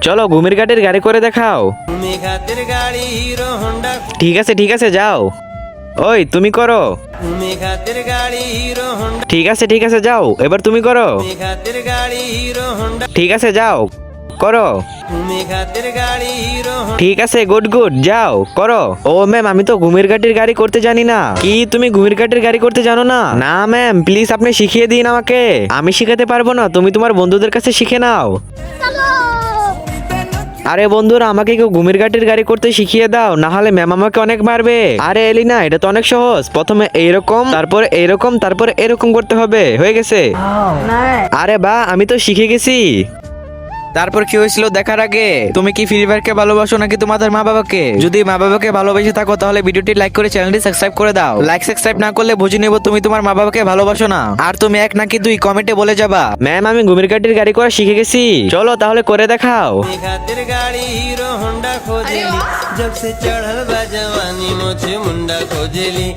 চলো ঘুমের ঘাটের গাড়ি করে দেখাও। ঠিক আছে যাও। ওই তুমি করো। ঠিক আছে যাও, এবার তুমি করো। ঠিক আছে যাও, করো। ঠিক আছে গুড যাও করো। ও ম্যাম, আমি তো ঘুমের ঘাটের গাড়ি করতে জানি না। কি তুমি ঘুমের ঘাটের গাড়ি করতে জানো না? না ম্যাম, প্লিজ আপনি শিখিয়ে দিন আমাকে। আমি শিখাতে পারবো না, তুমি তোমার বন্ধুদের কাছে শিখে নাও। আরে বন্ধুরা, আমাকে কেউ ঘুমের ঘাটের গাড়ি করতে শিখিয়ে দাও, না হলে ম্যাম আমাকে অনেক মারবে। আরে এলিনা, এটা তো অনেক সহজ। প্রথমে এইরকম, তারপর এইরকম, তারপর এরকম করতে হবে। হয়ে গেছে। আরে বাহ, আমি তো শিখে গেছি। তারপর কি হয়েছিল দেখার আগে তুমি কি ফ্রি ফায়ারকে ভালোবাসো নাকি তোমাদের মা বাবাকে? যদি মা বাবাকে ভালোবেসে থাকো তাহলে ভিডিওটি লাইক করে চ্যানেলটি সাবস্ক্রাইব করে দাও। লাইক সাবস্ক্রাইব না করলে বুঝে নেব তুমি তোমার মা বাবাকে ভালোবাসো না। আর তুমি এক নাকি দুই কমেন্টে বলে যাবা ম্যাম আমি ঘুমের ঘাটের গাড়ি করা শিখে গেছি। চলো তাহলে করে দেখাও। গাড়ি হিরো হোন্ডা খোঁজেলি, জব সে চढ़ल बा जवानी मुझे मुंडा खोजेली।